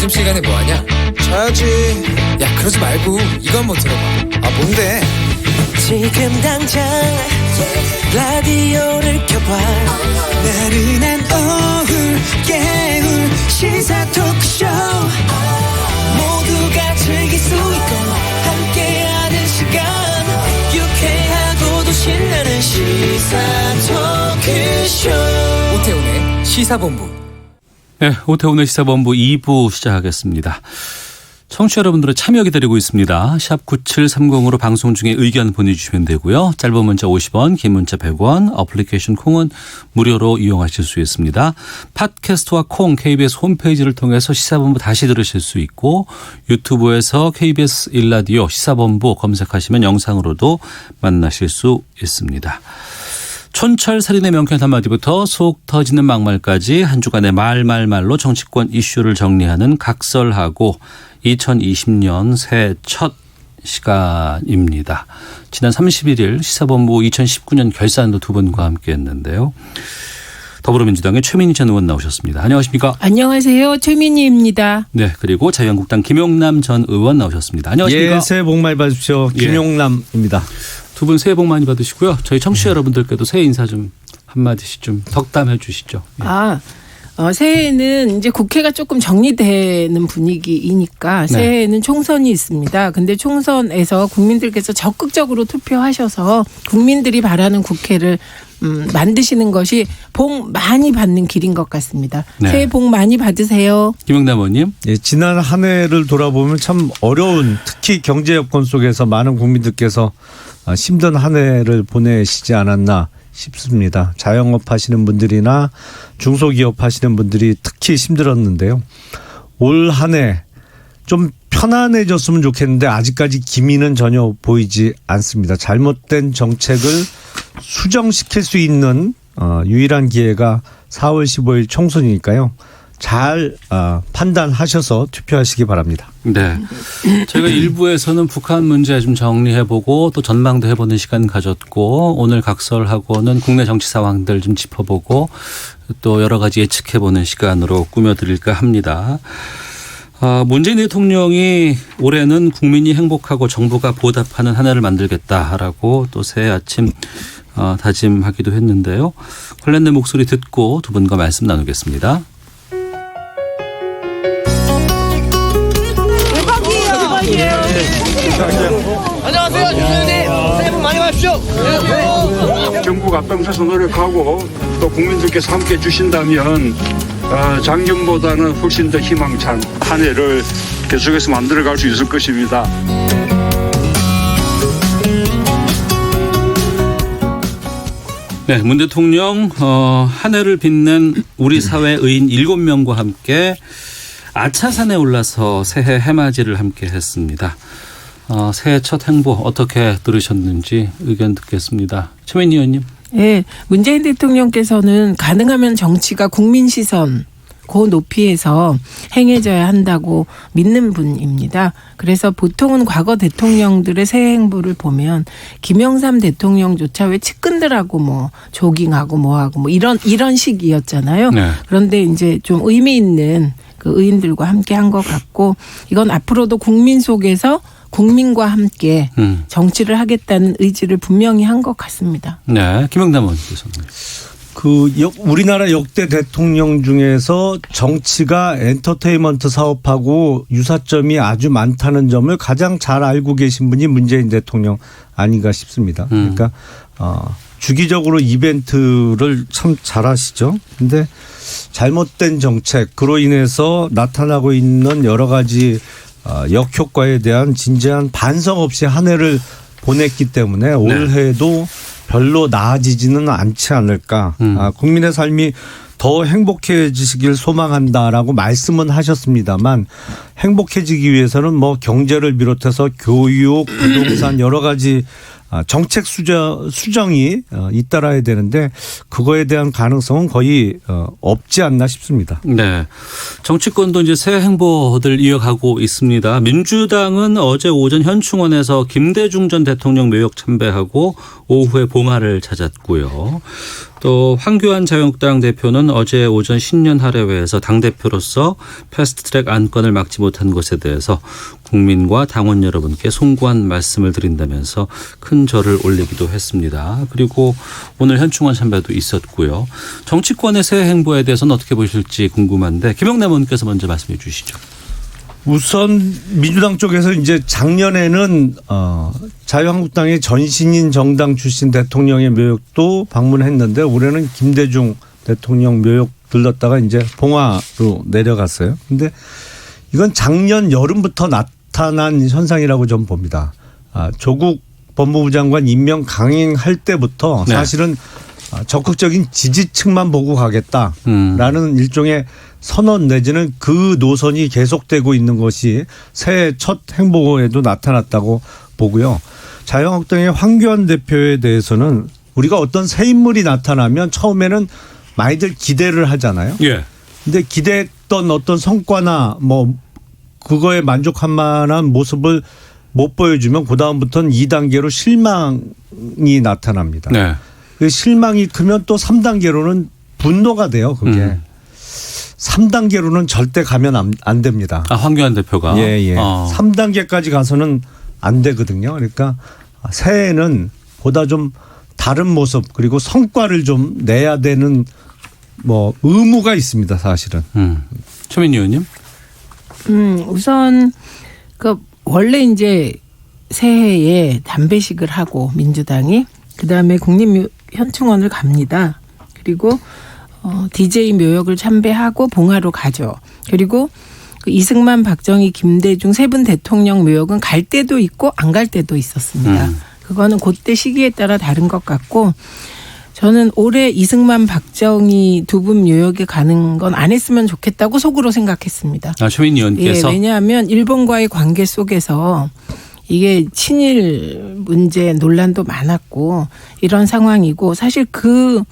점심시간에 뭐하냐? 자야지. 야 그러지 말고 이거 한번 들어봐. 아 뭔데? 지금 당장 라디오를 켜봐. 나른한 오후 깨울 시사 토크쇼. 모두가 즐길 수 있고 함께하는 시간. 유쾌하고도 신나는 시사 토크쇼. 오태훈의 시사본부. 네, 오태훈의 시사본부 2부 시작하겠습니다. 청취자 여러분들의 참여 기다리고 있습니다. 샵 9730으로 방송 중에 의견 보내주시면 되고요. 짧은 문자 50원, 긴 문자 100원, 어플리케이션 콩은 무료로 이용하실 수 있습니다. 팟캐스트와 콩, KBS 홈페이지를 통해서 시사본부 다시 들으실 수 있고 유튜브에서 KBS 1라디오 시사본부 검색하시면 영상으로도 만나실 수 있습니다. 촌철살인의 명쾌한 한마디부터 속 터지는 막말까지 한 주간의 말로 정치권 이슈를 정리하는 각설하고 2020년 새해 첫 시간입니다. 지난 31일 시사본부 2019년 결산도 두 분과 함께했는데요. 더불어민주당의 최민희 전 의원 나오셨습니다. 안녕하십니까? 안녕하세요. 최민희입니다. 네, 그리고 자유한국당 김용남 전 의원 나오셨습니다. 안녕하십니까? 예, 새해 복 많이 받으십시오. 김용남입니다. 두 분 새해 복 많이 받으시고요. 저희 청취자 여러분들께도 새해 인사 좀 한마디씩 좀 덕담해 주시죠. 예. 새해에는 이제 국회가 조금 정리되는 분위기이니까 새해에는 총선이 있습니다. 근데 총선에서 국민들께서 적극적으로 투표하셔서 국민들이 바라는 국회를 만드시는 것이 복 많이 받는 길인 것 같습니다. 네. 새해 복 많이 받으세요. 김용남 의원님. 예, 지난 한 해를 돌아보면 참 어려운 특히 경제 여건 속에서 많은 국민들께서 힘든 한 해를 보내시지 않았나 싶습니다. 자영업 하시는 분들이나 중소기업 하시는 분들이 특히 힘들었는데요. 올 한 해 좀 편안해졌으면 좋겠는데 아직까지 기미는 전혀 보이지 않습니다. 잘못된 정책을 수정시킬 수 있는 유일한 기회가 4월 15일 총선이니까요. 잘 판단하셔서 투표하시기 바랍니다. 네, 저희가 일부에서는 북한 문제 좀 정리해보고 또 전망도 해보는 시간 가졌고 오늘 각설하고는 국내 정치 상황들 좀 짚어보고 또 여러 가지 예측해보는 시간으로 꾸며드릴까 합니다. 문재인 대통령이 올해는 국민이 행복하고 정부가 보답하는 한 해를 만들겠다라고 또 새해 아침 다짐하기도 했는데요. 관련된 목소리 듣고 두 분과 말씀 나누겠습니다. 안녕하세요, 주선님. 새해 복 많이 받으십시오. 정부가 앞장서서 노력하고 또 국민들께서 함께 해주신다면 작년보다는 훨씬 더 희망찬 한 해를 계속해서 만들어갈 수 있을 것입니다. 네, 문 대통령 한 해를 빛낸 우리 사회 의인 7명과 함께 아차산에 올라서 새해 해맞이를 함께 했습니다. 새해 첫 행보 어떻게 들으셨는지 의견 듣겠습니다. 최민희 의원님. 네, 문재인 대통령께서는 가능하면 정치가 국민 시선 그 높이에서 행해져야 한다고 믿는 분입니다. 그래서 보통은 과거 대통령들의 새해 행보를 보면 김영삼 대통령조차 왜 측근들하고 뭐 조깅하고 뭐하고 뭐 이런 식이었잖아요. 네. 그런데 이제 좀 의미 있는 그 의인들과 함께 한 것 같고 이건 앞으로도 국민 속에서 국민과 함께 정치를 하겠다는 의지를 분명히 한 것 같습니다. 네, 김영남 의원께서는. 우리나라 역대 대통령 중에서 정치가 엔터테인먼트 사업하고 유사점이 아주 많다는 점을 가장 잘 알고 계신 분이 문재인 대통령 아닌가 싶습니다. 그러니까 주기적으로 이벤트를 참 잘하시죠. 근데 잘못된 정책 그로 인해서 나타나고 있는 여러 가지 역효과에 대한 진지한 반성 없이 한 해를 보냈기 때문에 올해도 별로 나아지지는 않지 않을까. 국민의 삶이 더 행복해지시길 소망한다라고 말씀은 하셨습니다만 행복해지기 위해서는 뭐 경제를 비롯해서 교육, 부동산 여러 가지 정책 수정이 잇따라야 되는데 그거에 대한 가능성은 거의 없지 않나 싶습니다. 네, 정치권도 이제 새 행보들 이어가고 있습니다. 민주당은 어제 오전 현충원에서 김대중 전 대통령 묘역 참배하고 오후에 봉화를 찾았고요. 또 황교안 자유한국당 대표는 어제 오전 신년 할애회에서 당대표로서 패스트트랙 안건을 막지 못한 것에 대해서 국민과 당원 여러분께 송구한 말씀을 드린다면서 큰 절을 올리기도 했습니다. 그리고 오늘 현충원 참배도 있었고요. 정치권의 새해 행보에 대해서는 어떻게 보실지 궁금한데 김영남 의원께서 먼저 말씀해 주시죠. 우선 민주당 쪽에서 이제 작년에는 자유한국당의 전신인 정당 출신 대통령의 묘역도 방문했는데 올해는 김대중 대통령 묘역 들렀다가 이제 봉화로 내려갔어요. 근데 이건 작년 여름부터 나타난 현상이라고 저는 봅니다. 조국 법무부 장관 임명 강행할 때부터 네. 사실은 적극적인 지지층만 보고 가겠다라는 일종의 선언 내지는 그 노선이 계속되고 있는 것이 새해 첫 행보에도 나타났다고 보고요. 자유한국당의 황교안 대표에 대해서는 우리가 어떤 새 인물이 나타나면 처음에는 많이들 기대를 하잖아요. 예. 근데 기대했던 어떤 성과나 뭐 그거에 만족할 만한 모습을 못 보여주면 그다음부터는 2단계로 실망이 나타납니다. 네. 그 실망이 크면 또 3단계로는 분노가 돼요. 그게. 3단계로는 절대 가면 안 됩니다. 황교안 대표가. 예. 3단계까지 가서는 안 되거든요. 그러니까 새해에는 보다 좀 다른 모습 그리고 성과를 좀 내야 되는 뭐 의무가 있습니다. 사실은. 최민희 의원님. 우선 원래 이제 새해에 담배식을 하고 민주당이 그다음에 국립현충원을 갑니다. 그리고 DJ 묘역을 참배하고 봉화로 가죠. 그리고 이승만, 박정희, 김대중 세 분 대통령 묘역은 갈 때도 있고 안 갈 때도 있었습니다. 그거는 그때 시기에 따라 다른 것 같고 저는 올해 이승만, 박정희 두 분 묘역에 가는 건 안 했으면 좋겠다고 속으로 생각했습니다. 최민희 의원께서. 예, 왜냐하면 일본과의 관계 속에서 이게 친일 문제 논란도 많았고 이런 상황이고 사실 그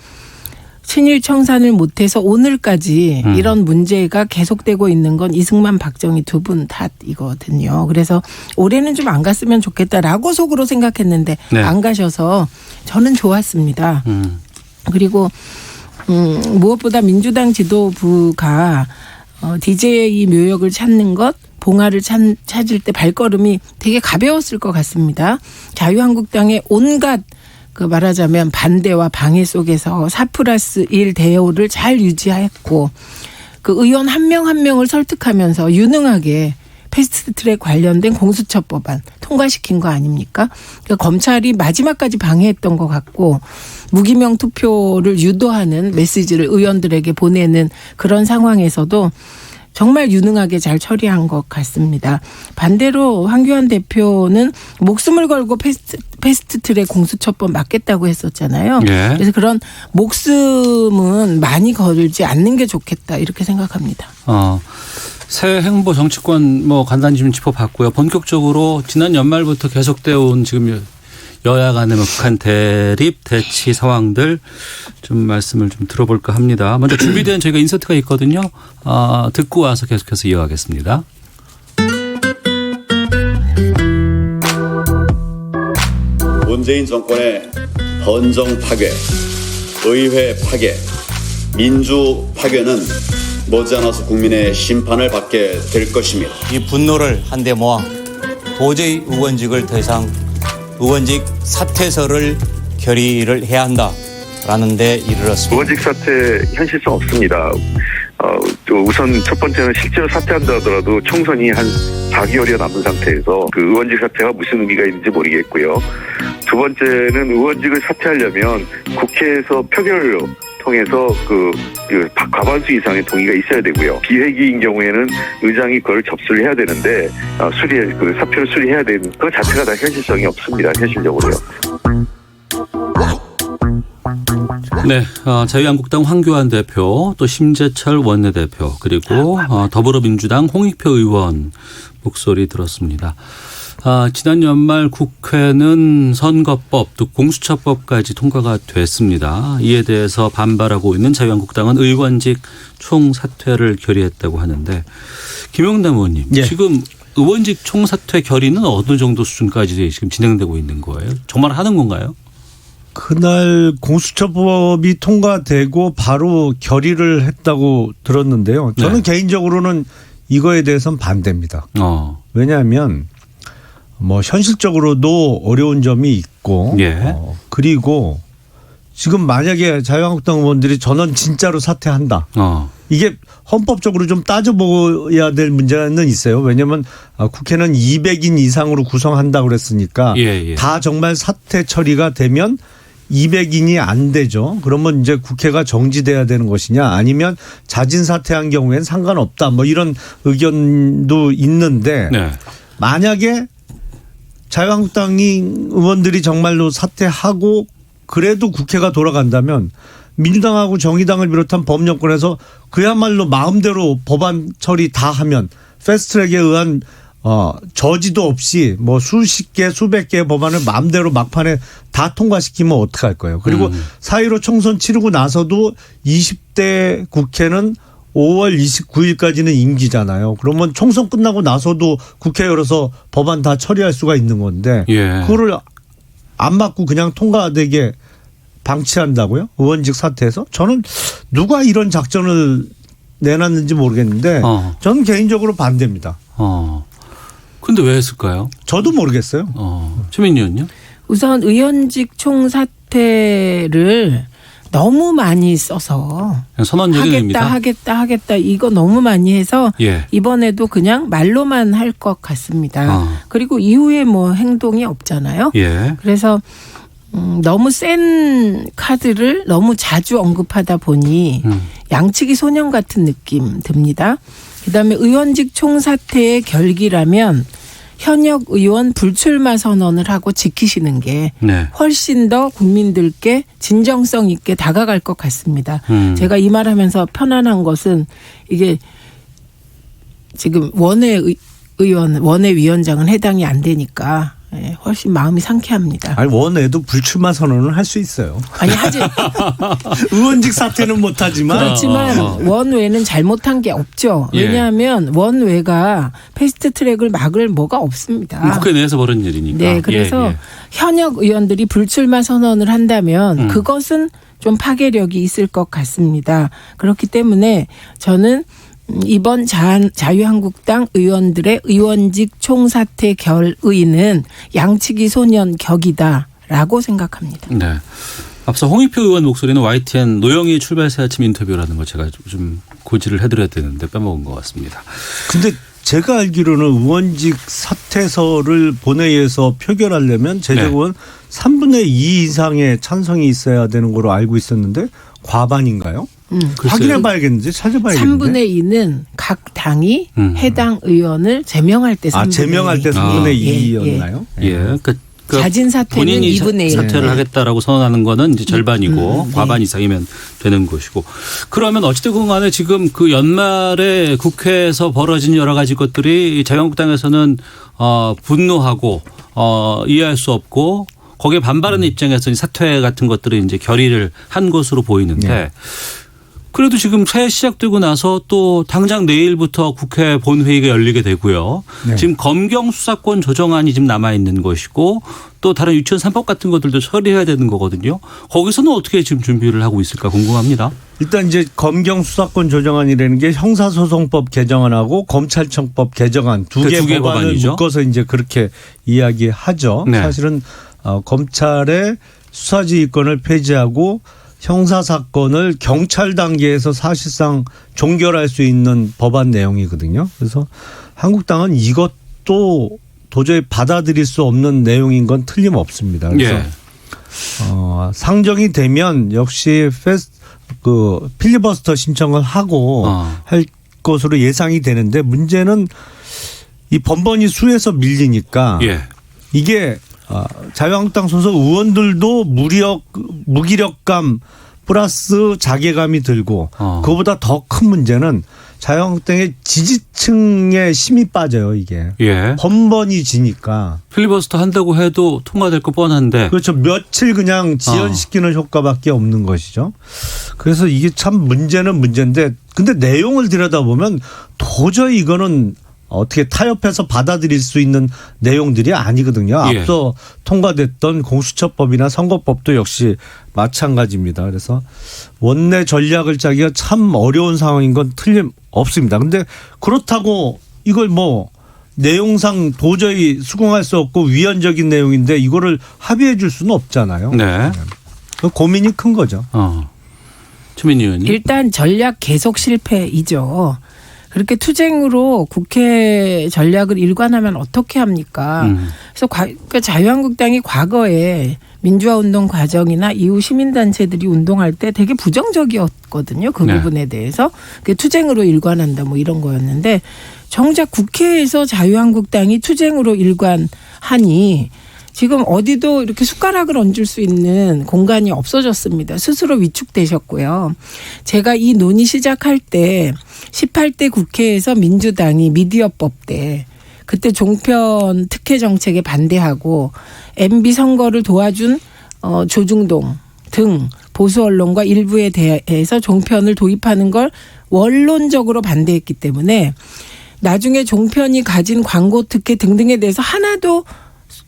친일 청산을 못해서 오늘까지 이런 문제가 계속되고 있는 건 이승만, 박정희 두 분 탓이거든요. 그래서 올해는 좀 안 갔으면 좋겠다라고 속으로 생각했는데 네. 안 가셔서 저는 좋았습니다. 그리고 무엇보다 민주당 지도부가 DJ 묘역을 찾는 것 봉화를 찾을 때 발걸음이 되게 가벼웠을 것 같습니다. 자유한국당의 온갖 말하자면 반대와 방해 속에서 4+1 대우를 잘 유지했고 그 의원 한 명 한 명을 설득하면서 유능하게 패스트트랙 관련된 공수처법안 통과시킨 거 아닙니까? 그러니까 검찰이 마지막까지 방해했던 것 같고 무기명 투표를 유도하는 메시지를 의원들에게 보내는 그런 상황에서도 정말 유능하게 잘 처리한 것 같습니다. 반대로 황교안 대표는 목숨을 걸고 패스트트랙 공수처법 막겠다고 했었잖아요. 예. 그래서 그런 목숨은 많이 걸지 않는 게 좋겠다 이렇게 생각합니다. 새해 행보 정치권 간단히 좀 짚어봤고요. 본격적으로 지난 연말부터 계속되어 온 지금 여야 간의 북한 대립 대치 상황들 좀 말씀을 좀 들어볼까 합니다. 먼저 준비된 저희가 인서트가 있거든요. 듣고 와서 계속해서 이어가겠습니다. 문재인 정권의 헌정 파괴, 의회 파괴, 민주 파괴는 머지않아서 국민의 심판을 받게 될 것입니다. 이 분노를 한데 모아 도저히 의원직을 더 이상 의원직 사퇴서를 결의를 해야 한다라는 데 이르렀습니다. 의원직 사퇴 현실성 없습니다. 우선 첫 번째는 실제로 사퇴한다 하더라도 총선이 한 4개월여 남은 상태에서 그 의원직 사퇴가 무슨 의미가 있는지 모르겠고요. 두 번째는 의원직을 사퇴하려면 국회에서 표결을 통해서 그 과반수 이상의 동의가 있어야 되고요. 비회기인 경우에는 의장이 그걸 접수를 해야 되는데 사표를 수리해야 되는 그 자체가 다 현실성이 없습니다. 현실적으로요. 네, 자유한국당 황교안 대표, 또 심재철 원내대표, 그리고 더불어민주당 홍익표 의원 목소리 들었습니다. 지난 연말 국회는 선거법 또 공수처법까지 통과가 됐습니다. 이에 대해서 반발하고 있는 자유한국당은 의원직 총사퇴를 결의했다고 하는데 김영남 의원님, 예. 지금 의원직 총사퇴 결의는 어느 정도 수준까지 지금 진행되고 있는 거예요? 정말 하는 건가요? 그날 공수처법이 통과되고 바로 결의를 했다고 들었는데요. 저는 개인적으로는 이거에 대해서는 반대입니다. 왜냐하면 뭐 현실적으로도 어려운 점이 있고 그리고 지금 만약에 자유한국당 의원들이 전원 진짜로 사퇴한다. 이게 헌법적으로 좀 따져보아야 될 문제는 있어요. 왜냐하면 국회는 200인 이상으로 구성한다고 그랬으니까 다 정말 사퇴 처리가 되면 200인이 안 되죠. 그러면 이제 국회가 정지돼야 되는 것이냐 아니면 자진 사퇴한 경우에는 상관없다. 뭐 이런 의견도 있는데 만약에 자유한국당 의원들이 정말로 사퇴하고 그래도 국회가 돌아간다면 민주당하고 정의당을 비롯한 법정권에서 그야말로 마음대로 법안 처리 다 하면 패스트트랙에 의한 저지도 없이 뭐 수십 개 수백 개의 법안을 마음대로 막판에 다 통과시키면 어떡할 거예요. 그리고 4.15 총선 치르고 나서도 20대 국회는 5월 29일까지는 임기잖아요. 그러면 총선 끝나고 나서도 국회 열어서 법안 다 처리할 수가 있는 건데 그거를 안 맞고 그냥 통과되게 방치한다고요? 의원직 사퇴해서? 저는 누가 이런 작전을 내놨는지 모르겠는데 저는 개인적으로 반대입니다. 근데 왜 했을까요? 저도 모르겠어요. 최민희 의원요? 우선 의원직 총사퇴를 너무 많이 써서 선언적입니다. 하겠다 이거 너무 많이 해서 이번에도 그냥 말로만 할 것 같습니다. 그리고 이후에 뭐 행동이 없잖아요. 그래서 너무 센 카드를 너무 자주 언급하다 보니 양치기 소년 같은 느낌 듭니다. 그다음에 의원직 총사퇴의 결기라면 현역 의원 불출마 선언을 하고 지키시는 게 훨씬 더 국민들께 진정성 있게 다가갈 것 같습니다. 제가 이 말하면서 편안한 것은 이게 지금 원외위원장은 해당이 안 되니까 훨씬 마음이 상쾌합니다. 아니 원외도 불출마 선언을 할 수 있어요. 아니 하지. 의원직 사퇴는 못하지만. 그렇지만 원외는 잘못한 게 없죠. 왜냐하면 원외가 패스트트랙을 막을 뭐가 없습니다. 국회 내에서 벌어진 일이니까. 네, 그래서 현역 의원들이 불출마 선언을 한다면 그것은 좀 파괴력이 있을 것 같습니다. 그렇기 때문에 저는 이번 자유한국당 의원들의 의원직 총사퇴 결의는 양치기 소년 격이다라고 생각합니다. 네. 앞서 홍익표 의원 목소리는 YTN 노영희 출발새 아침 인터뷰라는 거 제가 좀 고지를 해드려야 되는데 빼먹은 것 같습니다. 근데 제가 알기로는 의원직 사퇴서를 본회의에서 표결하려면 제적은 3분의 2 이상의 찬성이 있어야 되는 걸로 알고 있었는데 과반인가요? 확인해 봐야겠는데 찾아봐야겠는데. 3분의 2는 각 당이 해당 의원을 제명할 때 3분의 2. 제명할 때 3분의 2였나요? 그러니까 자진 사퇴는 본인이 2분의 1. 사퇴를 하겠다라고 선언하는 거는 이제 절반이고 과반 이상이면 되는 것이고. 그러면 어찌됐건 간에 지금 그 연말에 국회에서 벌어진 여러 가지 것들이 자유한국당에서는 분노하고 이해할 수 없고 거기에 반발하는 입장에서 사퇴 같은 것들을 이제 결의를 한 것으로 보이는데 그래도 지금 새해 시작되고 나서 또 당장 내일부터 국회 본회의가 열리게 되고요. 지금 검경 수사권 조정안이 지금 남아있는 것이고 또 다른 유치원 3법 같은 것들도 처리해야 되는 거거든요. 거기서는 어떻게 지금 준비를 하고 있을까 궁금합니다. 일단 이제 검경 수사권 조정안이라는 게 형사소송법 개정안하고 검찰청법 개정안 두 개 법안을 법안이죠. 묶어서 이제 그렇게 이야기하죠. 사실은 검찰의 수사지휘권을 폐지하고 형사사건을 경찰 단계에서 사실상 종결할 수 있는 법안 내용이거든요. 그래서 한국당은 이것도 도저히 받아들일 수 없는 내용인 건 틀림없습니다. 그래서 상정이 되면 역시 필리버스터 신청을 하고 할 것으로 예상이 되는데 문제는 이 번번이 수에서 밀리니까 이게 자유한국당 소속 의원들도 무기력감 플러스 자괴감이 들고 그거보다 더 큰 문제는 자유한국당의 지지층의 힘이 빠져요 이게. 번번이 지니까. 필리버스터 한다고 해도 통과될 거 뻔한데. 그렇죠. 며칠 그냥 지연시키는 효과밖에 없는 것이죠. 그래서 이게 참 문제는 문제인데 근데 내용을 들여다보면 도저히 이거는 어떻게 타협해서 받아들일 수 있는 내용들이 아니거든요. 예. 앞서 통과됐던 공수처법이나 선거법도 역시 마찬가지입니다. 그래서 원내 전략을 짜기가 참 어려운 상황인 건 틀림없습니다. 근데 그렇다고 이걸 뭐 내용상 도저히 수긍할 수 없고 위헌적인 내용인데 이거를 합의해 줄 수는 없잖아요. 네. 고민이 큰 거죠. 최민희 의원님. 일단 전략 계속 실패이죠. 그렇게 투쟁으로 국회 전략을 일관하면 어떻게 합니까? 그래서 그러니까 자유한국당이 과거에 민주화운동 과정이나 이후 시민단체들이 운동할 때 되게 부정적이었거든요. 그 네. 부분에 대해서. 그게 투쟁으로 일관한다 뭐 이런 거였는데 정작 국회에서 자유한국당이 투쟁으로 일관하니 지금 어디도 이렇게 숟가락을 얹을 수 있는 공간이 없어졌습니다. 스스로 위축되셨고요. 제가 이 논의 시작할 때 18대 국회에서 민주당이 미디어법 때 그때 종편 특혜 정책에 반대하고 MB 선거를 도와준 조중동 등 보수 언론과 일부에 대해서 종편을 도입하는 걸 원론적으로 반대했기 때문에 나중에 종편이 가진 광고 특혜 등등에 대해서 하나도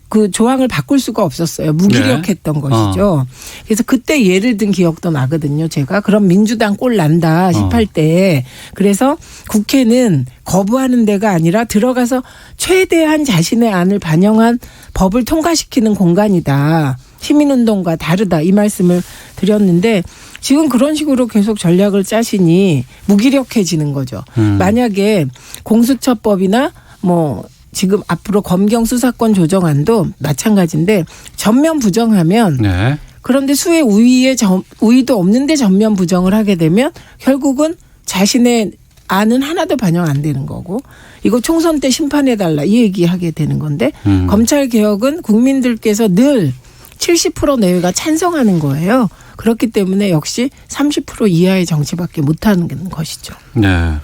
그 조항을 바꿀 수가 없었어요. 무기력했던 네. 것이죠. 그래서 그때 예를 든 기억도 나거든요. 제가 그럼 민주당 꼴 난다 18대. 그래서 국회는 거부하는 데가 아니라 들어가서 최대한 자신의 안을 반영한 법을 통과시키는 공간이다. 시민운동과 다르다 이 말씀을 드렸는데 지금 그런 식으로 계속 전략을 짜시니 무기력해지는 거죠. 만약에 공수처법이나 뭐 지금 앞으로 검경 수사권 조정안도 마찬가지인데 전면 부정하면 네. 그런데 수의 우위도 없는데 전면 부정을 하게 되면 결국은 자신의 안은 하나도 반영 안 되는 거고 이거 총선 때 심판해달라 이 얘기하게 되는 건데 검찰개혁은 국민들께서 늘 70% 내외가 찬성하는 거예요. 그렇기 때문에 역시 30% 이하의 정치밖에 못하는 것이죠. 네.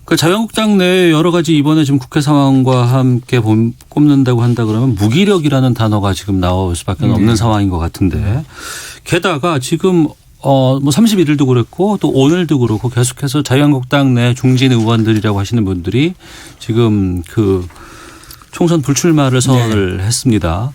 그 자유한국당 내에 여러 가지 이번에 지금 국회 상황과 함께 꼽는다고 한다 그러면 무기력이라는 단어가 지금 나올 수밖에 없는 상황인 것 같은데 게다가 지금 뭐 31일도 그랬고 또 오늘도 그렇고 계속해서 자유한국당 내 중진 의원들이라고 하시는 분들이 지금 그 총선 불출마를 선언을 했습니다.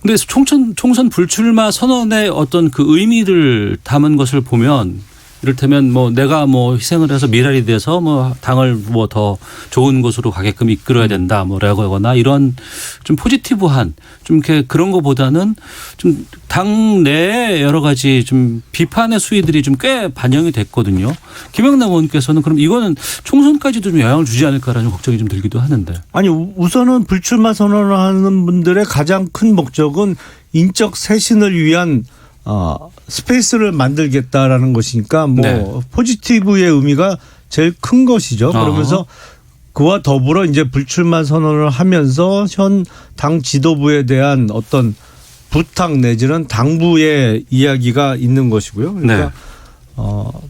근데 총선 불출마 선언의 어떤 그 의미를 담은 것을 보면 이를테면 뭐 내가 뭐 희생을 해서 미랄이 돼서 뭐 당을 뭐 더 좋은 곳으로 가게끔 이끌어야 된다 뭐라고 하거나 이런 좀 포지티브한 좀 이렇게 그런 거보다는 좀 당 내에 여러 가지 좀 비판의 수위들이 좀 꽤 반영이 됐거든요. 김영남 의원께서는 그럼 이거는 총선까지도 좀 영향을 주지 않을까라는 걱정이 좀 들기도 하는데. 아니 우선은 불출마 선언을 하는 분들의 가장 큰 목적은 인적 쇄신을 위한 스페이스를 만들겠다라는 것이니까 뭐 네. 포지티브의 의미가 제일 큰 것이죠. 그러면서 그와 더불어 이제 불출마 선언을 하면서 현 당 지도부에 대한 어떤 부탁 내지는 당부의 이야기가 있는 것이고요. 그러니까 네.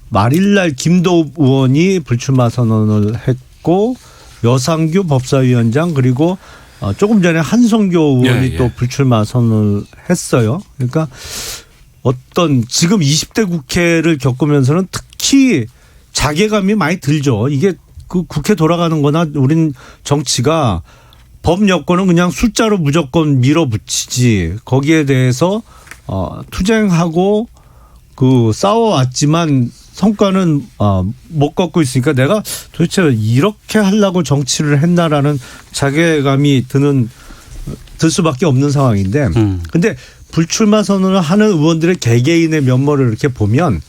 말일날 김도읍 의원이 불출마 선언을 했고 여상규 법사위원장 그리고 조금 전에 한성교 의원이 또 불출마 선언을 했어요. 그러니까 어떤 지금 20대 국회를 겪으면서는 특히 자괴감이 많이 들죠. 이게 그 국회 돌아가는 거나 우린 정치가 법 여건은 그냥 숫자로 무조건 밀어붙이지 거기에 대해서 투쟁하고 그 싸워왔지만 성과는 못 거두고 있으니까 내가 도대체 이렇게 하려고 정치를 했나라는 자괴감이 들 수밖에 없는 상황인데 근데 불출마 선언을 하는 의원들의 개개인의 면모를 이렇게 보면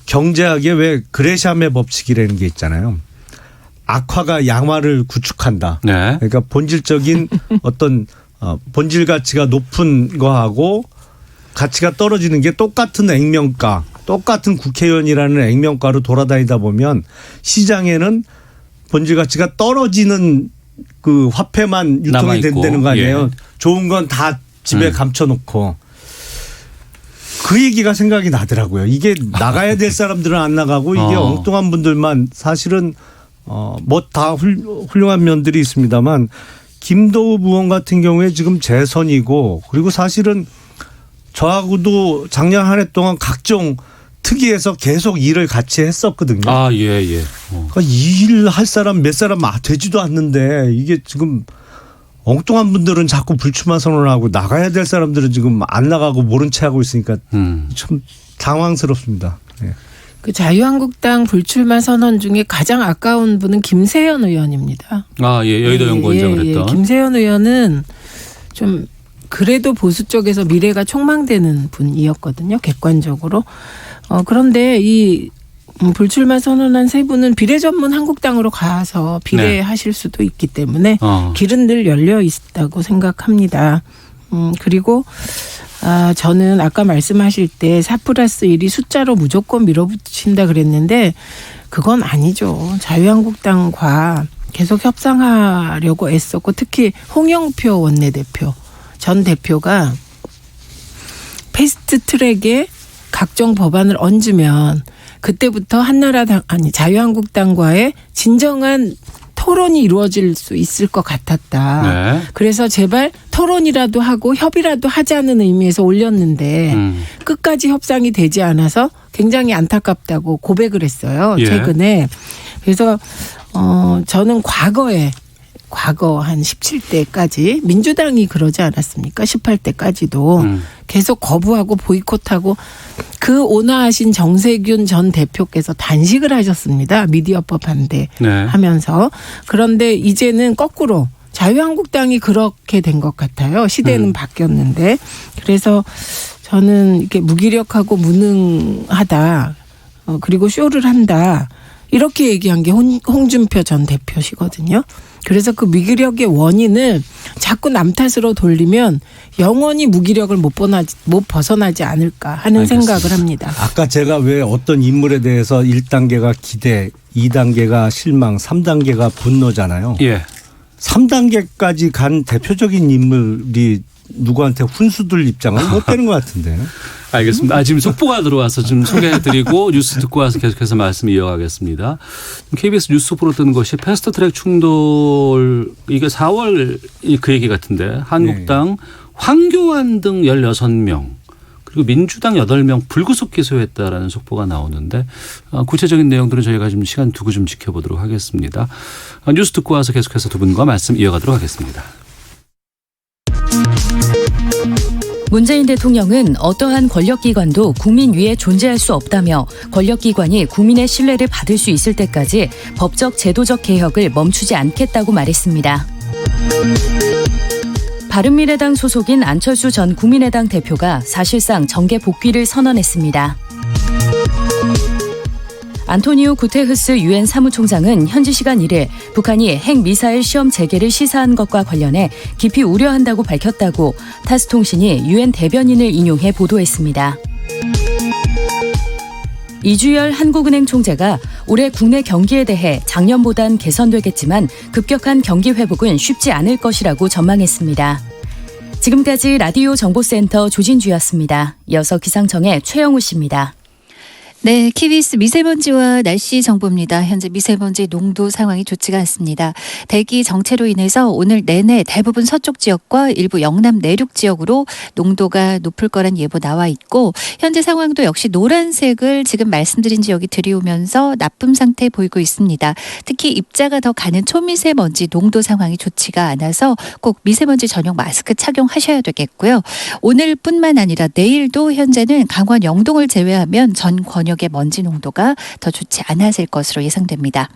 경제학에 왜 그레샴의 법칙이라는 게 있잖아요. 악화가 양화를 구축한다. 네. 그러니까 본질적인 어떤 본질 가치가 높은 거하고 가치가 떨어지는 게 똑같은 액면가, 똑같은 국회의원이라는 액면가로 돌아다니다 보면 시장에는 본질 가치가 떨어지는 그 화폐만 유통이 된다는 거 아니에요. 예. 좋은 건 다 집에 감춰놓고. 그 얘기가 생각이 나더라고요. 이게 나가야 될 사람들은 안 나가고 이게 엉뚱한 분들만 사실은 뭐 다 훌륭한 면들이 있습니다만 김도읍 의원 같은 경우에 지금 재선이고 그리고 사실은 저하고도 작년 한 해 동안 각종 특위에서 계속 일을 같이 했었거든요. 아, 예. 그러니까 이 일 할 사람 몇 사람 되지도 않는데 이게 지금 엉뚱한 분들은 자꾸 불출마 선언을 하고 나가야 될 사람들은 지금 안 나가고 모른 채 하고 있으니까 참 당황스럽습니다. 네. 그 자유한국당 불출마 선언 중에 가장 아까운 분은 김세연 의원입니다. 아, 예. 여의도 연구원장 그랬던. 김세연 의원은 좀 그래도 보수 쪽에서 미래가 촉망되는 분이었거든요. 객관적으로. 그런데 이 불출마 선언한 세 분은 비례 전문 한국당으로 가서 비례하실 수도 있기 때문에 길은 늘 열려 있다고 생각합니다. 그리고 저는 아까 말씀하실 때 4+1이 숫자로 무조건 밀어붙인다 그랬는데 그건 아니죠. 자유한국당과 계속 협상하려고 애썼고 특히 홍영표 원내대표 전 대표가 패스트트랙에 각종 법안을 얹으면 그때부터 한나라당 자유한국당과의 진정한 토론이 이루어질 수 있을 것 같았다. 네. 그래서 제발 토론이라도 하고 협의라도 하자는 의미에서 올렸는데 끝까지 협상이 되지 않아서 굉장히 안타깝다고 고백을 했어요. 최근에. 그래서 저는 과거 한 17대까지 민주당이 그러지 않았습니까? 18대까지도 계속 거부하고 보이콧하고 그 온화하신 정세균 전 대표께서 단식을 하셨습니다. 미디어법 반대하면서. 그런데 이제는 거꾸로 자유한국당이 그렇게 된 것 같아요. 시대는 바뀌었는데. 그래서 저는 이렇게 무기력하고 무능하다. 그리고 쇼를 한다. 이렇게 얘기한 게 홍준표 전 대표시거든요. 그래서 그 무기력의 원인을 자꾸 남 탓으로 돌리면 영원히 무기력을 못 벗어나지 않을까 하는 알겠습니다. 생각을 합니다. 아까 제가 왜 어떤 인물에 대해서 1단계가 기대, 2단계가 실망, 3단계가 분노잖아요. 예. 3단계까지 간 대표적인 인물이 누구한테 훈수들 입장은 못 되는 것 같은데. 알겠습니다. 지금 속보가 들어와서 좀 소개해드리고 뉴스 듣고 와서 계속해서 말씀 이어가겠습니다. KBS 뉴스 속보로 뜨는 것이 패스트트랙 충돌 이게 4월 그 얘기 같은데 한국당 황교안 등 16명 그리고 민주당 8명 불구속 기소했다라는 속보가 나오는데 구체적인 내용들은 저희가 좀 시간 두고 좀 지켜보도록 하겠습니다. 뉴스 듣고 와서 계속해서 두 분과 말씀 이어가도록 하겠습니다. 문재인 대통령은 어떠한 권력기관도 국민 위에 존재할 수 없다며 권력기관이 국민의 신뢰를 받을 수 있을 때까지 법적 제도적 개혁을 멈추지 않겠다고 말했습니다. 바른미래당 소속인 안철수 전 국민의당 대표가 사실상 정계 복귀를 선언했습니다. 안토니오 구테흐스 유엔 사무총장은 현지 시간 1일 북한이 핵미사일 시험 재개를 시사한 것과 관련해 깊이 우려한다고 밝혔다고 타스 통신이 유엔 대변인을 인용해 보도했습니다. 이주열 한국은행 총재가 올해 국내 경기에 대해 작년보단 개선되겠지만 급격한 경기 회복은 쉽지 않을 것이라고 전망했습니다. 지금까지 라디오 정보센터 조진주였습니다. 이어서 기상청의 최영우 씨입니다. 네, KBS 미세먼지와 날씨 정보입니다. 현재 미세먼지 농도 상황이 좋지가 않습니다. 대기 정체로 인해서 오늘 내내 대부분 서쪽 지역과 일부 영남 내륙 지역으로 농도가 높을 거란 예보 나와 있고 현재 상황도 역시 노란색을 지금 말씀드린 지역이 들이오면서 나쁨 상태 보이고 있습니다. 특히 입자가 더 가는 초미세먼지 농도 상황이 좋지가 않아서 꼭 미세먼지 전용 마스크 착용하셔야 되겠고요. 오늘뿐만 아니라 내일도 현재는 강원 영동을 제외하면 전 권역의 먼지 농도가 더 좋지 않아질 것으로 예상됩니다.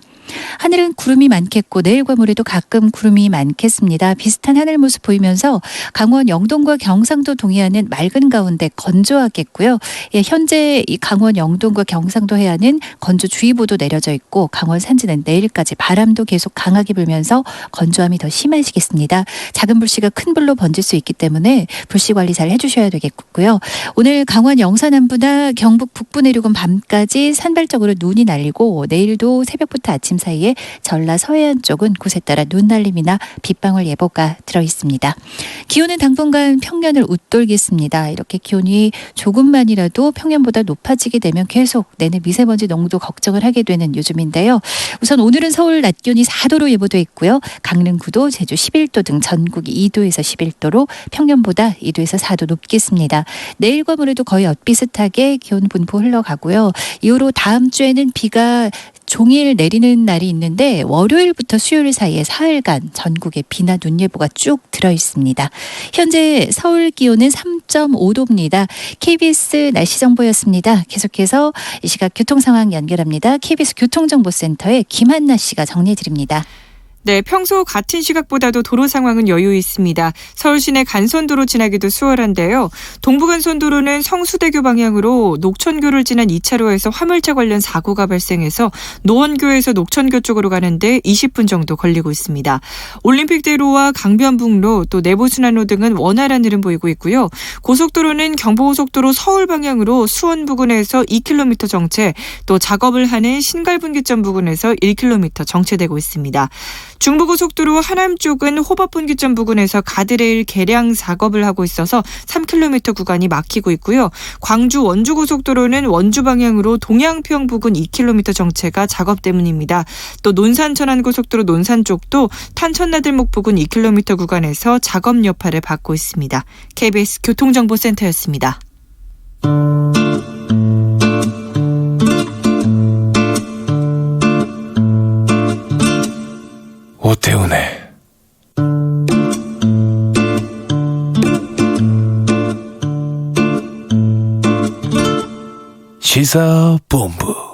하늘은 구름이 많겠고 내일과 모레도 가끔 구름이 많겠습니다. 비슷한 하늘 모습 보이면서 강원 영동과 경상도 동해안은 맑은 가운데 건조하겠고요. 현재 이 강원 영동과 경상도 해안은 건조주의보도 내려져 있고 강원 산지는 내일까지 바람도 계속 강하게 불면서 건조함이 더 심해지겠습니다. 작은 불씨가 큰 불로 번질 수 있기 때문에 불씨 관리 잘 해주셔야 되겠고요. 오늘 강원 영서 남부나 경북 북부 내륙은 밤까지 산발적으로 눈이 날리고 내일도 새벽부터 아침 사이에 전라 서해안 쪽은 곳에 따라 눈 날림이나 빗방울 예보가 들어 있습니다. 기온은 당분간 평년을 웃돌겠습니다. 이렇게 기온이 조금만이라도 평년보다 높아지게 되면 계속 내내 미세먼지 농도 걱정을 하게 되는 요즘인데요. 우선 오늘은 서울 낮 기온이 4도로 예보돼 있고요. 강릉 9도, 제주 11도 등 전국이 2도에서 11도로 평년보다 2도에서 4도 높겠습니다. 내일과 모레도 거의 엇비슷하게 기온 분포 흘러가고요. 이후로 다음 주에는 비가 종일 내리는 날이 있는데 월요일부터 수요일 사이에 사흘간 전국에 비나 눈 예보가 쭉 들어 있습니다. 현재 서울 기온은 3.5도입니다. KBS 날씨 정보였습니다. 계속해서 이 시각 교통 상황 연결합니다. KBS 교통정보센터의 김한나 씨가 정리해 드립니다. 네, 평소 같은 시각보다도 도로 상황은 여유 있습니다. 서울 시내 간선도로 지나기도 수월한데요. 동부간선도로는 성수대교 방향으로 녹천교를 지난 2차로에서 화물차 관련 사고가 발생해서 노원교에서 녹천교 쪽으로 가는데 20분 정도 걸리고 있습니다. 올림픽대로와 강변북로 또 내부순환로 등은 원활한 흐름 보이고 있고요. 고속도로는 경부고속도로 서울 방향으로 수원 부근에서 2km 정체, 또 작업을 하는 신갈분기점 부근에서 1km 정체되고 있습니다. 중부고속도로 하남 쪽은 호법분기점 부근에서 가드레일 개량 작업을 하고 있어서 3km 구간이 막히고 있고요. 광주 원주고속도로는 원주 방향으로 동양평 부근 2km 정체가 작업 때문입니다. 또 논산 천안고속도로 논산 쪽도 탄천나들목 부근 2km 구간에서 작업 여파를 받고 있습니다. KBS 교통정보센터였습니다. 오태훈의 시사본부.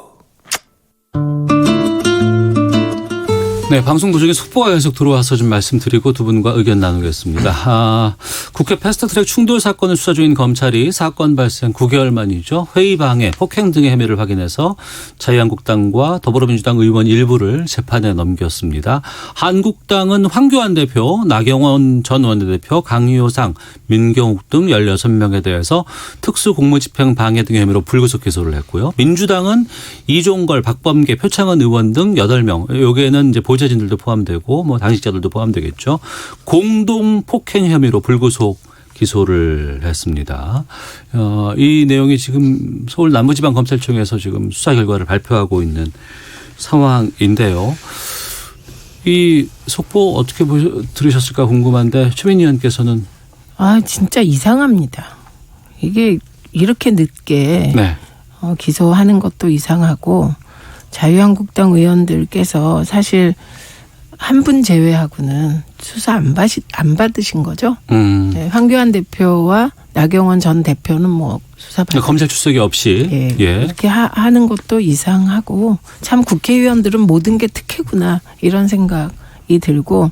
네, 방송 도중에 속보가 계속 들어와서 좀 말씀드리고 두 분과 의견 나누겠습니다. 국회 패스트트랙 충돌 사건을 수사 중인 검찰이 사건 발생 9개월 만이죠. 회의 방해, 폭행 등의 혐의를 확인해서 자유한국당과 더불어민주당 의원 일부를 재판에 넘겼습니다. 한국당은 황교안 대표, 나경원 전 원내대표, 강효상, 민경욱 등 16명에 대해서 특수공무집행 방해 등의 혐의로 불구속 기소를 했고요. 민주당은 이종걸, 박범계, 표창원 의원 등 8명, 여기에는 이제 보좌진들도 포함되고 뭐 당직자들도 포함되겠죠. 공동 폭행 혐의로 불구속 기소를 했습니다. 이 내용이 지금 서울 남부지방검찰청에서 지금 수사 결과를 발표하고 있는 상황인데요. 이 속보 어떻게 들으셨을까 궁금한데 최민희 의원께서는. 진짜 이상합니다. 이게 이렇게 늦게 네. 기소하는 것도 이상하고, 자유한국당 의원들께서 사실 한 분 제외하고는 수사 안 받으신 거죠. 네, 황교안 대표와 나경원 전 대표는 뭐 수사 검찰 출석이 없이 이렇게 하는 것도 이상하고, 참 국회의원들은 모든 게 특혜구나 이런 생각이 들고,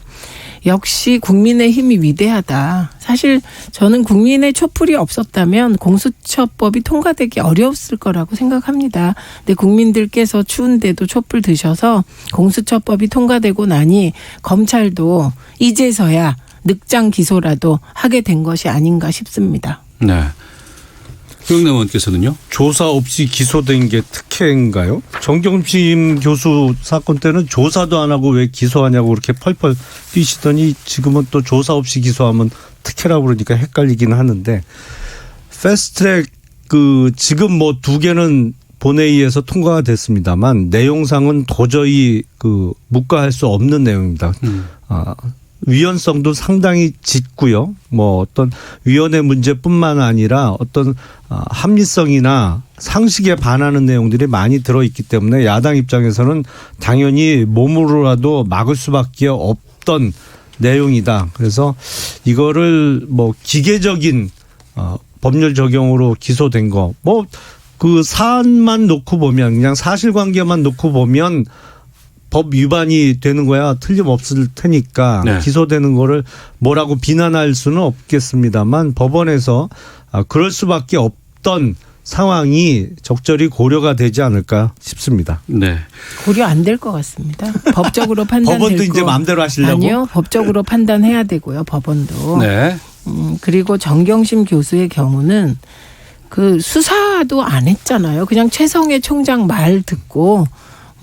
역시 국민의힘이 위대하다. 사실 저는 국민의 촛불이 없었다면 공수처법이 통과되기 어려웠을 거라고 생각합니다. 근데 국민들께서 추운데도 촛불 드셔서 공수처법이 통과되고 나니 검찰도 이제서야 늑장 기소라도 하게 된 것이 아닌가 싶습니다. 네. 조영남 의원께서는요? 조사 없이 기소된 게 특혜인가요? 정경심 교수 사건 때는 조사도 안 하고 왜 기소하냐고 그렇게 펄펄 뛰시더니 지금은 또 조사 없이 기소하면 특혜라고 그러니까 헷갈리긴 하는데, 패스트트랙 지금 뭐 2개는 본회의에서 통과가 됐습니다만 내용상은 도저히 묵과할 수 없는 내용입니다. 위헌성도 상당히 짙고요. 뭐 어떤 위헌의 문제뿐만 아니라 어떤 합리성이나 상식에 반하는 내용들이 많이 들어있기 때문에 야당 입장에서는 당연히 몸으로라도 막을 수밖에 없던 내용이다. 그래서 이거를 뭐 기계적인 법률 적용으로 기소된 거, 뭐 그 사안만 놓고 보면, 그냥 사실관계만 놓고 보면 법 위반이 되는 거야 틀림없을 테니까 네. 기소되는 거를 뭐라고 비난할 수는 없겠습니다만, 법원에서 그럴 수밖에 없던 상황이 적절히 고려가 되지 않을까 싶습니다. 네, 고려 안 될 것 같습니다. 법적으로 판단될 법원도 이제 마음대로 하시려고? 아니요, 법적으로 판단해야 되고요. 법원도. 네. 그리고 정경심 교수의 경우는 수사도 안 했잖아요. 그냥 최성해 총장 말 듣고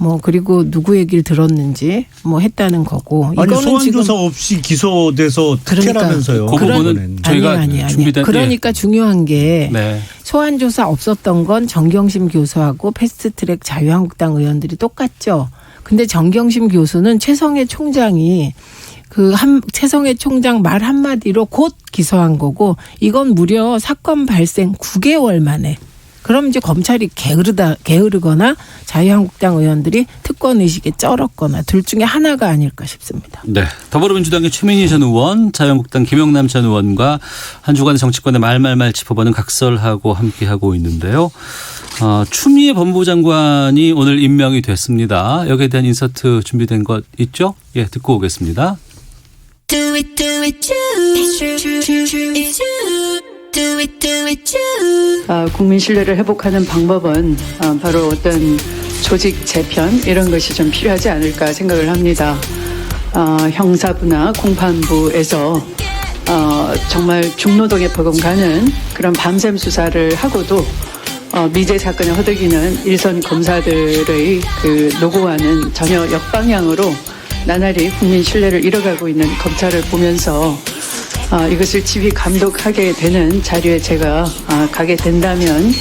뭐 그리고 누구 얘기를 들었는지 뭐 했다는 거고. 아니 이거는 소환 지금 조사 없이 기소돼서 특혜라면서요. 그 부분은 저희가 아니. 준비된 그러니까 중요한 게 네. 소환 조사 없었던 건 정경심 교수하고 패스트트랙 자유한국당 의원들이 똑같죠. 근데 정경심 교수는 최성해 총장이 최성해 총장 말 한마디로 곧 기소한 거고, 이건 무려 사건 발생 9개월 만에. 그럼 이제 검찰이 게으르거나 자유한국당 의원들이 특권 의식에 쩔었거나 둘 중에 하나가 아닐까 싶습니다. 네, 더불어민주당의 최민희 전 의원, 자유한국당 김영남 전 의원과 한 주간의 정치권의 말말말 짚어보는 각설하고 함께하고 있는데요. 추미애 법무부 장관이 오늘 임명이 됐습니다. 여기에 대한 인서트 준비된 것 있죠? 예, 듣고 오겠습니다. 국민 신뢰를 회복하는 방법은 바로 어떤 조직 재편 이런 것이 좀 필요하지 않을까 생각을 합니다. 형사부나 공판부에서 정말 중노동에 버금가는 그런 밤샘 수사를 하고도 미제 사건을 허덕이는 일선 검사들의 그 노고와는 전혀 역방향으로 나날이 국민 신뢰를 잃어가고 있는 검찰을 보면서 이것을 지휘 감독하게 되는 자리에 제가 가게 된다면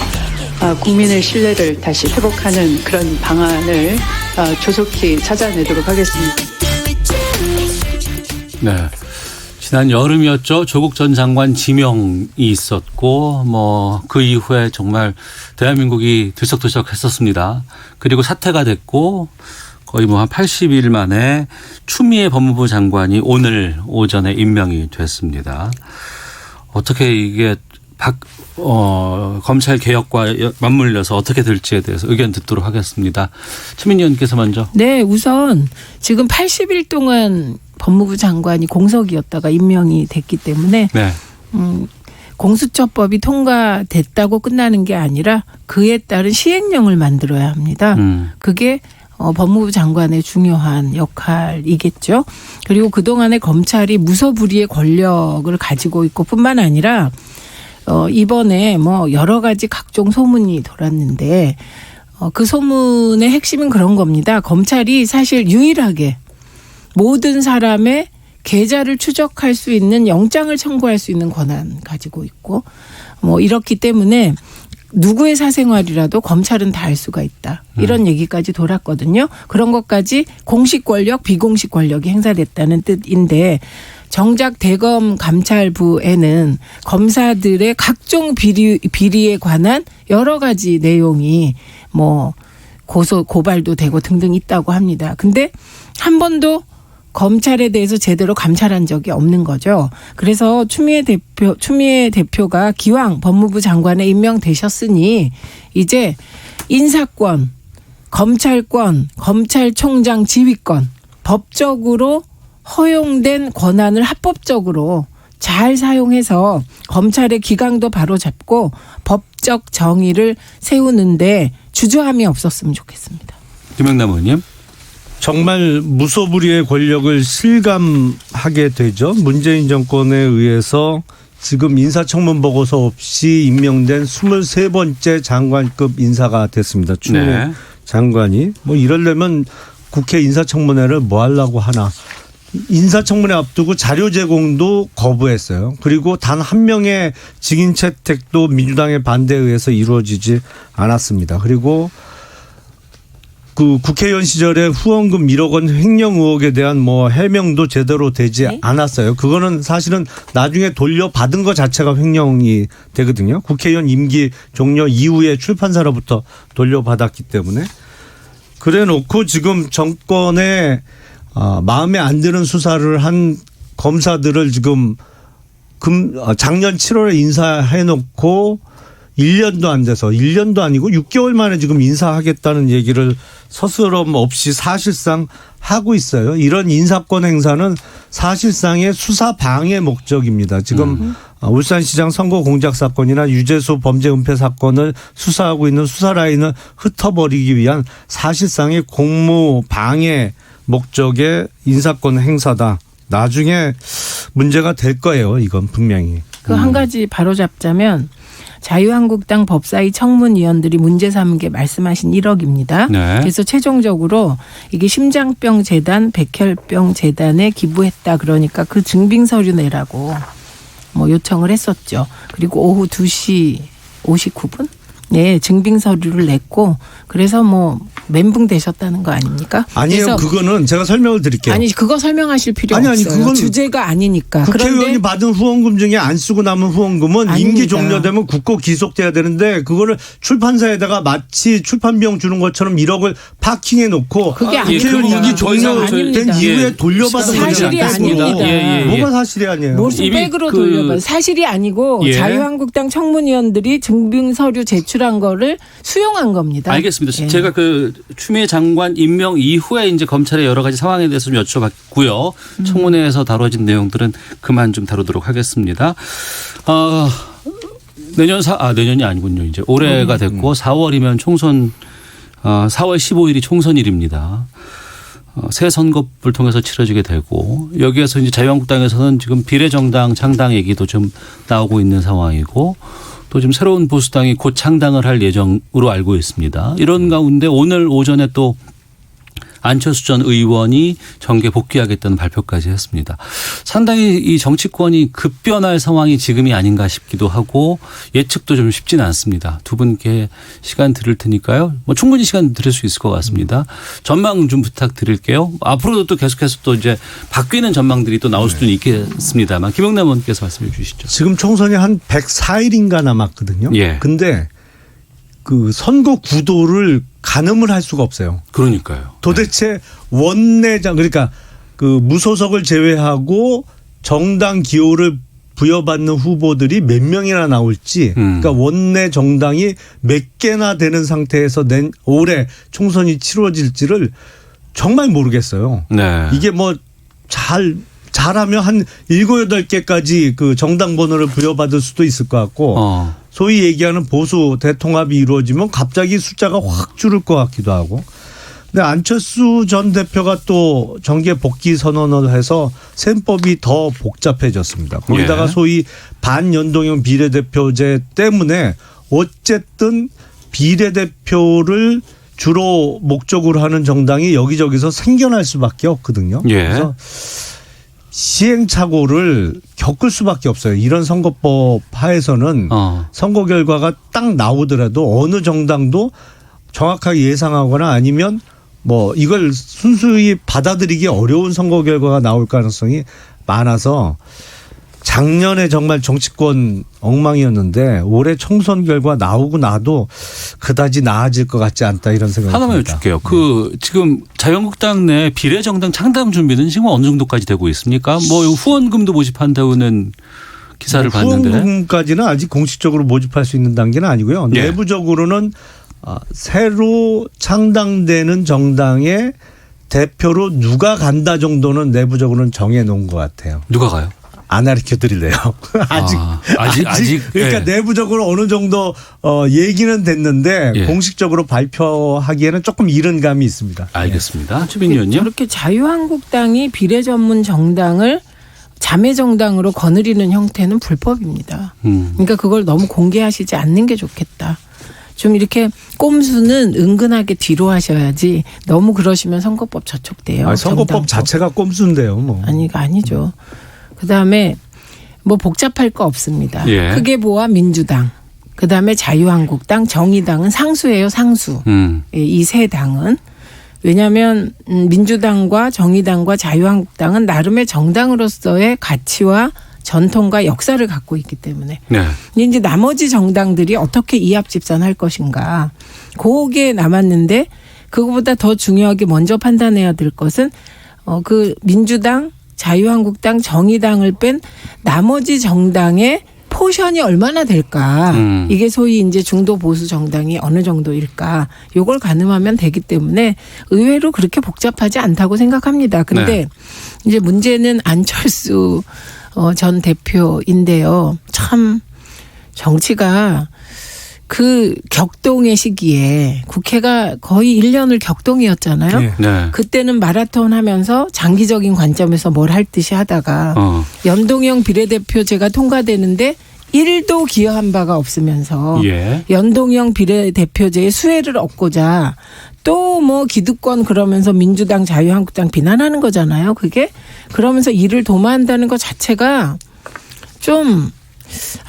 국민의 신뢰를 다시 회복하는 그런 방안을 조속히 찾아내도록 하겠습니다. 네. 지난 여름이었죠. 조국 전 장관 지명이 있었고 그 이후에 정말 대한민국이 들썩들썩했었습니다. 그리고 사퇴가 됐고 거의 한 80일 만에 추미애 법무부 장관이 오늘 오전에 임명이 됐습니다. 어떻게 이게 검찰 개혁과 맞물려서 어떻게 될지에 대해서 의견 듣도록 하겠습니다. 최민희 의원께서 먼저. 네, 우선 지금 80일 동안 법무부 장관이 공석이었다가 임명이 됐기 때문에 네. 공수처법이 통과됐다고 끝나는 게 아니라 그에 따른 시행령을 만들어야 합니다. 그게 법무부 장관의 중요한 역할이겠죠. 그리고 그동안에 검찰이 무소불위의 권력을 가지고 있고 뿐만 아니라 이번에 여러 가지 각종 소문이 돌았는데 그 소문의 핵심은 그런 겁니다. 검찰이 사실 유일하게 모든 사람의 계좌를 추적할 수 있는 영장을 청구할 수 있는 권한 가지고 있고 이렇기 때문에 누구의 사생활이라도 검찰은 다 알 수가 있다. 이런 얘기까지 돌았거든요. 그런 것까지 공식 권력, 비공식 권력이 행사됐다는 뜻인데 정작 대검 감찰부에는 검사들의 각종 비리에 관한 여러 가지 내용이 고발도 되고 등등 있다고 합니다. 근데 한 번도 검찰에 대해서 제대로 감찰한 적이 없는 거죠. 그래서 추미애 대표가 기왕 법무부 장관에 임명되셨으니 이제 인사권, 검찰권, 검찰총장 지휘권, 법적으로 허용된 권한을 합법적으로 잘 사용해서 검찰의 기강도 바로잡고 법적 정의를 세우는데 주저함이 없었으면 좋겠습니다. 김영남 의원님. 정말 무소불위의 권력을 실감하게 되죠. 문재인 정권에 의해서 지금 인사청문 보고서 없이 임명된 23번째 장관급 인사가 됐습니다. 추미애 네. 장관이. 이러려면 국회 인사청문회를 뭐 하려고 하나. 인사청문회 앞두고 자료 제공도 거부했어요. 그리고 단 한 명의 증인 채택도 민주당의 반대에 의해서 이루어지지 않았습니다. 그리고 국회의원 시절에 후원금 1억 원 횡령 의혹에 대한 해명도 제대로 되지 않았어요. 그거는 사실은 나중에 돌려받은 것 자체가 횡령이 되거든요. 국회의원 임기 종료 이후에 출판사로부터 돌려받았기 때문에. 그래 놓고 지금 정권에 마음에 안 드는 수사를 한 검사들을 지금 작년 7월에 인사해 놓고 1년도 안 돼서 1년도 아니고 6개월 만에 지금 인사하겠다는 얘기를 서스럼 없이 사실상 하고 있어요. 이런 인사권 행사는 사실상의 수사 방해 목적입니다. 지금 울산시장 선거 공작 사건이나 유재수 범죄 은폐 사건을 수사하고 있는 수사 라인을 흩어버리기 위한 사실상의 공무 방해 목적의 인사권 행사다. 나중에 문제가 될 거예요. 이건 분명히. 한 가지 바로잡자면 자유한국당 법사위 청문위원들이 문제 삼은 게 말씀하신 1억입니다. 네. 그래서 최종적으로 이게 심장병 재단, 백혈병 재단에 기부했다 그러니까 그 증빙 서류 내라고 뭐 요청을 했었죠. 그리고 오후 2시 59분? 네, 증빙 서류를 냈고 그래서 뭐 멘붕 되셨다는 거 아닙니까? 아니에요. 그거는 제가 설명을 드릴게요. 아니 그거 설명하실 필요 아니, 없어요. 그건 주제가 아니니까. 국회의원이 그런데 받은 후원금 중에 안 쓰고 남은 후원금은 아닙니다. 임기 종료되면 굳고 기속돼야 되는데 그거를 출판사에다가 마치 출판 비용 주는 것처럼 1억을 파킹해 놓고 그게 국회의원 아닙니다. 임기 종료된 이후에 예. 돌려받은 사실이 아닙니다. 뭐가 사실이 아니에요? 무슨 백으로 돌려봐. 사실이 아니고 예. 자유한국당 청문위원들이 증빙 서류 제출한 거를 수용한 겁니다. 알겠습니다. 예. 제가 그 추미애 장관 임명 이후에 이제 검찰의 여러 가지 상황에 대해서 좀 여쭤봤고요. 청문회에서 다뤄진 내용들은 그만 좀 다루도록 하겠습니다. 내년이 아니군요. 이제 올해가 됐고 4월이면 총선 4월 15일이 총선일입니다. 새 선거를 통해서 치러지게 되고 여기에서 이제 자유한국당에서는 지금 비례정당 창당 얘기도 좀 나오고 있는 상황이고 또 지금 새로운 보수당이 곧 창당을 할 예정으로 알고 있습니다. 이런 가운데 오늘 오전에 또 안철수 전 의원이 정계 복귀하겠다는 발표까지 했습니다. 상당히 이 정치권이 급변할 상황이 지금이 아닌가 싶기도 하고 예측도 좀 쉽지는 않습니다. 두 분께 시간 드릴 테니까요. 뭐 충분히 시간 드릴 수 있을 것 같습니다. 전망 좀 부탁드릴게요. 앞으로도 또 계속해서 또 이제 바뀌는 전망들이 또 나올 수도 있겠습니다만 김영남 의원께서 말씀해 주시죠. 지금 총선이 한 104일인가 남았거든요. 예. 근데 그 선거 구도를 가늠을 할 수가 없어요. 그러니까요. 도대체 원내장 그러니까 그 무소속을 제외하고 정당 기호를 부여받는 후보들이 몇 명이나 나올지 그러니까 원내 정당이 몇 개나 되는 상태에서 올해 총선이 치러질지를 정말 모르겠어요. 네. 이게 뭐 잘하면 한 7, 8개까지 그 정당 번호를 부여받을 수도 있을 것 같고 소위 얘기하는 보수 대통합이 이루어지면 갑자기 숫자가 확 줄을 것 같기도 하고. 근데 안철수 전 대표가 또 정계 복귀 선언을 해서 셈법이 더 복잡해졌습니다. 거기다가 예. 소위 반연동형 비례대표제 때문에 어쨌든 비례대표를 주로 목적으로 하는 정당이 여기저기서 생겨날 수밖에 없거든요. 예. 그래서 시행착오를 겪을 수밖에 없어요. 이런 선거법 하에서는 선거 결과가 딱 나오더라도 어느 정당도 정확하게 예상하거나 아니면 뭐 이걸 순수히 받아들이기 어려운 선거 결과가 나올 가능성이 많아서 작년에 정말 정치권 엉망이었는데 올해 총선 결과 나오고 나도 그다지 나아질 것 같지 않다 이런 생각이 하나만 듭니다. 여쭐게요. 그 지금 자유한국당 내 비례정당 창당 준비는 지금 어느 정도까지 되고 있습니까? 뭐 후원금도 모집한다고는 기사를 봤는데. 후원금까지는 아직 공식적으로 모집할 수 있는 단계는 아니고요. 예. 내부적으로는 새로 창당되는 정당의 대표로 누가 간다 정도는 내부적으로는 정해놓은 것 같아요. 누가 가요? 안 가르쳐 드릴래요. 아직 그러니까 예. 내부적으로 어느 정도 얘기는 됐는데 예. 공식적으로 발표하기에는 조금 이른 감이 있습니다. 알겠습니다. 추빈 의원님. 저렇게 자유한국당이 비례 전문 정당을 자매 정당으로 거느리는 형태는 불법입니다. 그러니까 그걸 너무 공개하시지 않는 게 좋겠다. 좀 이렇게 꼼수는 은근하게 뒤로 하셔야지 너무 그러시면 선거법 저촉돼요. 선거법 정당법. 자체가 꼼수인데요. 뭐. 아니죠. 그다음에 뭐 복잡할 거 없습니다. 예. 크게보아 민주당, 그다음에 자유한국당, 정의당은 상수예요. 상수. 이 세 당은. 왜냐하면 민주당과 정의당과 자유한국당은 나름의 정당으로서의 가치와 전통과 역사를 갖고 있기 때문에 네. 이제 나머지 정당들이 어떻게 이합집산할 것인가 그게 남았는데 그거보다 더 중요하게 먼저 판단해야 될 것은 그 민주당, 자유한국당, 정의당을 뺀 나머지 정당의 포션이 얼마나 될까. 이게 소위 이제 중도 보수 정당이 어느 정도일까. 요걸 가늠하면 되기 때문에 의외로 그렇게 복잡하지 않다고 생각합니다. 근데 네. 이제 문제는 안철수 전 대표인데요. 참 정치가 그 격동의 시기에 국회가 거의 1년을 격동이었잖아요. 네. 그때는 마라톤 하면서 장기적인 관점에서 뭘 할 듯이 하다가 연동형 비례대표제가 통과되는데 1도 기여한 바가 없으면서 예. 연동형 비례대표제의 수혜를 얻고자 또 뭐 기득권 그러면서 민주당 자유한국당 비난하는 거잖아요. 그게 그러면서 이를 도모한다는 것 자체가 좀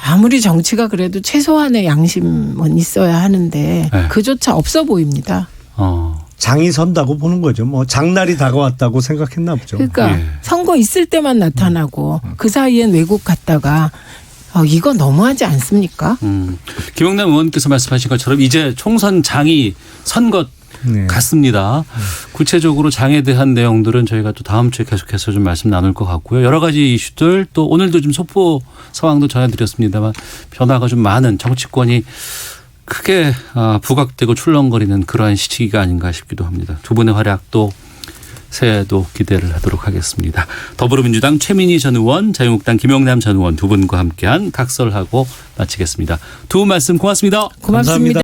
아무리 정치가 그래도 최소한의 양심은 있어야 하는데 네. 그조차 없어 보입니다. 장이 선다고 보는 거죠. 뭐 장날이 다가왔다고 생각했나 보죠. 그러니까 선거 있을 때만 나타나고 그 사이엔 외국 갔다가 이거 너무하지 않습니까? 김영남 의원께서 말씀하신 것처럼 이제 총선 장이 선 것 같습니다. 구체적으로 장에 대한 내용들은 저희가 또 다음 주에 계속해서 좀 말씀 나눌 것 같고요. 여러 가지 이슈들 또 오늘도 좀 속보 상황도 전해드렸습니다만 변화가 좀 많은 정치권이 크게 부각되고 출렁거리는 그러한 시기가 아닌가 싶기도 합니다. 두 분의 활약도 새해에도 기대를 하도록 하겠습니다. 더불어민주당 최민희 전 의원, 자유한국당 김영남 전 의원 두 분과 함께한 각설하고 마치겠습니다. 두 분 말씀 고맙습니다. 고맙습니다.